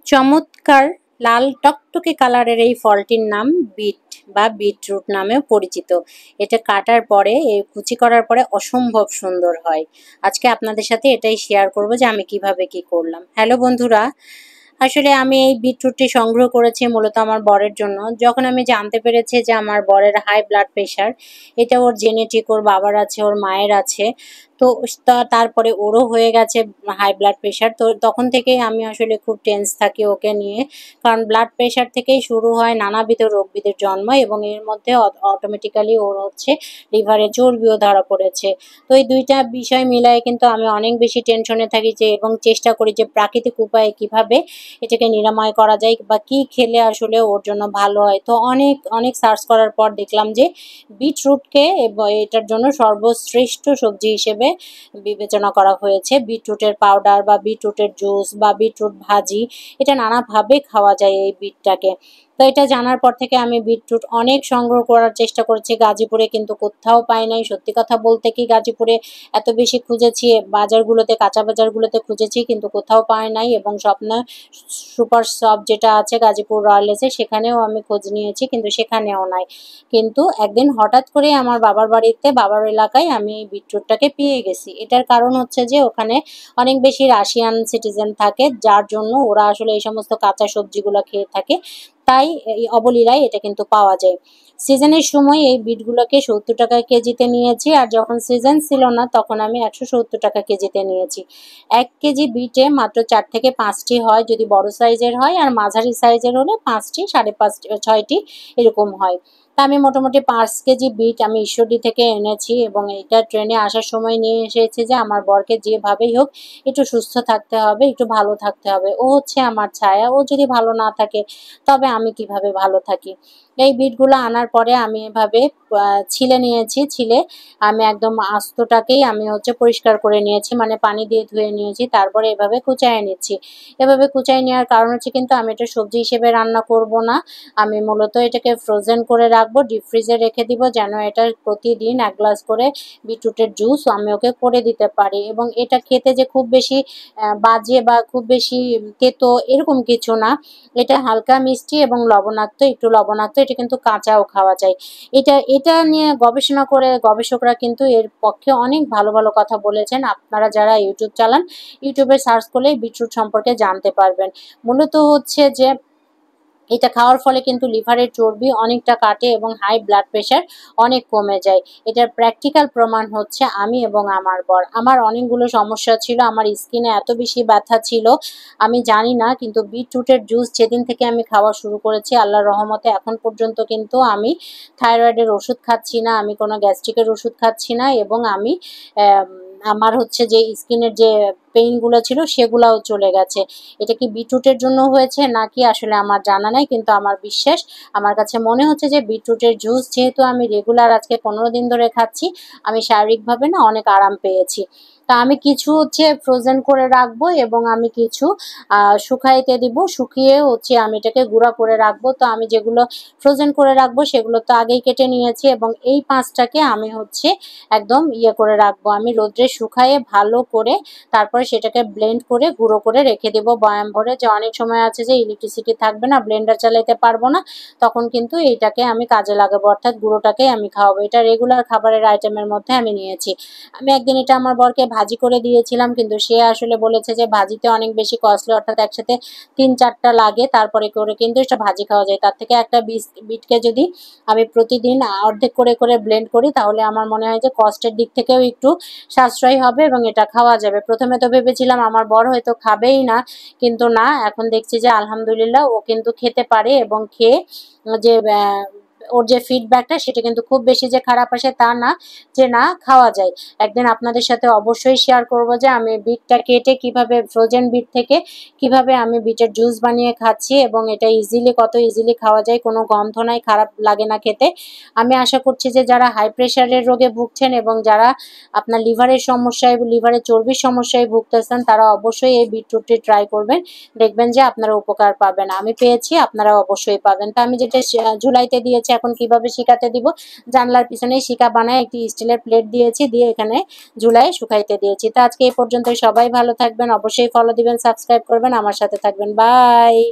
চমৎকার লাল টকটকে কালারের এই ফলটির নাম বিট বা বিটরুট নামেও পরিচিত। এটা কাটার পরে কুচি করার পরে অসম্ভব সুন্দর হয়। আজকে আপনাদের সাথে এটাই শেয়ার করব যে আমি কিভাবে কি করলাম। হ্যালো বন্ধুরা, আসলে আমি এই বিটরুটটি সংগ্রহ করেছি মূলত আমার বরের জন্য। যখন আমি জানতে পেরেছি যে আমার বরের হাই ব্লাড প্রেশার, এটা ওর জেনেটিক, ওর বাবার আছে, ওর মায়ের আছে, তো তারপরে ওরও হয়ে গেছে হাই ব্লাড প্রেশার। তো তখন থেকেই আমি আসলে খুব টেন্স থাকি ওকে নিয়ে, কারণ ব্লাড প্রেশার থেকেই শুরু হয় নানাবিধ রোগ বিধির জন্ম, এবং এর মধ্যে অটোমেটিক্যালি ওর হচ্ছে লিভারে চর্বিও ধরা পড়েছে। তো এই দুইটা বিষয় মিলায়ে কিন্তু আমি অনেক বেশি টেনশনে থাকি যে, এবং চেষ্টা করি যে প্রাকৃতিক উপায়ে কিভাবে এটাকে নিরাময় করা যায় বা কি খেলে আসলে ওর জন্য ভালো হয়। তো অনেক অনেক সার্চ করার পর দেখলাম যে বিটরুটকে এটার জন্য সর্বশ্রেষ্ঠ সবজি হিসেবে বিবেচনা করা হয়েছে। বিটরুটের পাউডার বা বিটরুটের জুস বা বিটরুট ভাজি, এটা নানাভাবে খাওয়া যায় এই বিটটাকে। তো এটা জানার পর থেকে আমি বিটরুট অনেক সংগ্রহ করার চেষ্টা করেছি গাজীপুরে, কিন্তু কোথাও পাই নাই। সত্যি কথা বলতে কি, গাজীপুরে এত বেশি খুঁজেছি, বাজারগুলোতে, কাঁচা বাজারগুলোতে খুঁজেছি, কিন্তু কোথাও পাই নাই। এবং স্বপ্ন সুপার শপ যেটা আছে গাজীপুর রয়্যালেসে, সেখানেও আমি খোঁজ নিয়েছি, কিন্তু সেখানেও নাই। কিন্তু একদিন হঠাৎ করে আমার বাবার বাড়িতে, বাবার এলাকায় আমি এই বিটরুটটাকে পেয়ে গেছি। এটার কারণ হচ্ছে যে ওখানে অনেক বেশি রাশিয়ান সিটিজেন থাকে, যার জন্য ওরা আসলে এই সমস্ত কাঁচা সবজিগুলো খেয়ে থাকে, তাই এই অবলীলায় এটা কিন্তু পাওয়া যায়। সিজনের সময় এই বিটগুলোকে 70 টাকা কেজিতে নিয়েছি, আর যখন সিজন ছিল না তখন আমি 170 টাকা কেজিতে নিয়েছি। 1 কেজি বিটে মাত্র 4 থেকে 5টি হয় যদি বড় সাইজের হয়, আর মাঝারি সাইজের হলে 5টি, 5.5টি, 6টি এরকম হয়। তা আমি মোটামুটি 5 কেজি বিট আমি ঈশ্বরদী থেকে এনেছি, এবং এটা ট্রেনে আসার সময় নিয়ে এসেছি যে আমার বরকে যেভাবেই হোক একটু সুস্থ থাকতে হবে, একটু ভালো থাকতে হবে। ও হচ্ছে আমার ছায়া, ও যদি ভালো না থাকে তবে আমি কিভাবে ভালো থাকি। এই বিটগুলো আনার পরে আমি এভাবে ছিলে নিয়েছি। ছিলে আমি একদম আস্তটাকেই আমি হচ্ছে পরিষ্কার করে নিয়েছি, মানে পানি দিয়ে ধুয়ে নিয়েছি। তারপরে এভাবে কুচায়ে নিচ্ছি। এভাবে কুচায়ে নেওয়ার কারণ হচ্ছে কিন্তু আমি এটা সবজি হিসেবে রান্না করব না। আমি মূলত এটাকে ফ্রোজেন করে রাখবো, ডিপ ফ্রিজে রেখে দিব, যেন এটা প্রতিদিন 1 গ্লাস করে বিটরুটের জুস আমি ওকে করে দিতে পারি। এবং এটা খেতে যে খুব বেশি বাজে বা খুব বেশি তেতো এরকম কিছু না। এটা হালকা মিষ্টি এবং লবণাক্ত, একটু লবণাক্ত। এটা কিন্তু কাঁচাও খাওয়া যায়। এটা নিয়ে গবেষণা করে গবেষকরা কিন্তু এর পক্ষে অনেক ভালো ভালো কথা বলেছেন। আপনারা যারা ইউটিউব চালান, ইউটিউবে সার্চ করলেই বিটরুট সম্পর্কে জানতে পারবেন। মূলত হচ্ছে যে এটা খাওয়ার ফলে কিন্তু লিভারের চর্বি অনেকটা কাটে এবং হাই ব্লাড প্রেশার অনেক কমে যায়। এটার প্র্যাকটিক্যাল প্রমাণ হচ্ছে আমি এবং আমার বর। আমার অনেকগুলো সমস্যা ছিল, আমার স্কিনে এত বেশি ব্যথা ছিল আমি জানি না, কিন্তু বিটরুটের জুস যেদিন থেকে আমি খাওয়া শুরু করেছি আল্লাহর রহমতে এখন পর্যন্ত কিন্তু আমি থাইরয়েডের ওষুধ খাচ্ছি না, আমি কোনো গ্যাস্ট্রিকের ওষুধ খাচ্ছি না, এবং আমি আমার হচ্ছে যে স্কিনের যে পেইনগুলো ছিল সেগুলোও চলে গেছে। এটা কি বিটরুটের জন্য হয়েছে নাকি আসলে আমার জানা নাই, কিন্তু আমার বিশ্বাস, আমার কাছে মনে হচ্ছে যে বিটরুটের জুস যেহেতু আমি রেগুলার আজকে 15 দিন ধরে খাচ্ছি, আমি শারীরিকভাবে না অনেক আরাম পেয়েছি। তা আমি কিছু হচ্ছে ফ্রোজেন করে রাখবো, এবং আমি কিছু শুকাইতে দিব, শুকিয়ে হচ্ছে আমি এটাকে গুঁড়া করে রাখবো। তো আমি যেগুলো ফ্রোজেন করে রাখবো সেগুলো তো আগেই কেটে নিয়েছি, এবং এই 5টাকে আমি হচ্ছে একদম করে রাখবো। আমি রোদ্রে শুকায়ে ভালো করে তারপরে সেটাকে ব্লেন্ড করে গুঁড়ো করে রেখে দেবো বয়াম ভরে। যে অনেক সময় আছে যে ইলেকট্রিসিটি থাকবে না, ব্লেন্ডার চালাইতে পারবো না, তখন কিন্তু এইটাকে আমি কাজে লাগাবো, অর্থাৎ গুঁড়োটাকে আমি খাওয়াবো। এটা রেগুলার খাবারের আইটেমের মধ্যে আমি নিয়েছি। আমি একদিন এটা আমার বরকে ভাজি করে দিয়েছিলাম, কিন্তু সে আসলে বলেছে যে ভাজিতে অনেক বেশি কস্টলি, অর্থাৎ একসাথে 3-4টা লাগে তারপরে করে কিন্তু এটা ভাজি খাওয়া যায়। তার থেকে একটা বিটকে যদি আমি প্রতিদিন অর্ধেক করে করে ব্লেন্ড করি, তাহলে আমার মনে হয় যে কস্টের দিক থেকেও একটু সাশ্রয় হবে এবং এটা খাওয়া যাবে। প্রথমে তো ভেবেছিলাম আমার বর হয়তো খাবেই না, কিন্তু না, এখন দেখছি যে আলহামদুলিল্লাহ ও কিন্তু খেতে পারে, এবং খেয়ে যে ওর যে ফিডব্যাকটা সেটা কিন্তু খুব বেশি যে খারাপ আসে তা না, যে না, খাওয়া যায়। একদিন আপনাদের সাথে অবশ্যই শেয়ার করব যে আমি বিটটা কেটে কিভাবে, ফ্রোজেন বিট থেকে কিভাবে আমি বিটের জুস বানিয়ে খাচ্ছি, এবং এটা কত ইজিলি খাওয়া যায়, কোনো গন্ধ নাই, খারাপ লাগে না খেতে। আমি আশা করছি যে যারা হাই প্রেশারের রোগে ভুগছেন এবং যারা আপনার লিভারের সমস্যায়, লিভারের চর্বির সমস্যায় ভুগতেছেন, তারা অবশ্যই এই বিটরুটটি ট্রাই করবেন, দেখবেন যে আপনারা উপকার পাবেন। আমি পেয়েছি, আপনারা অবশ্যই পাবেন। তা আমি যেটা ঝুলাইতে দিয়েছি এখন কিভাবে শিকাতে দিব। জানলার পিছনেই শিকা বানায় একটি স্টিলের প্লেট দিয়েছি, দিয়ে এখানে ঝুলায় শুকাইতে দিয়েছি। তো আজকে এই পর্যন্তই। সবাই ভালো থাকবেন, অবশ্যই ফলো দিবেন, সাবস্ক্রাইব করবেন, আমার সাথে থাকবেন। বাই।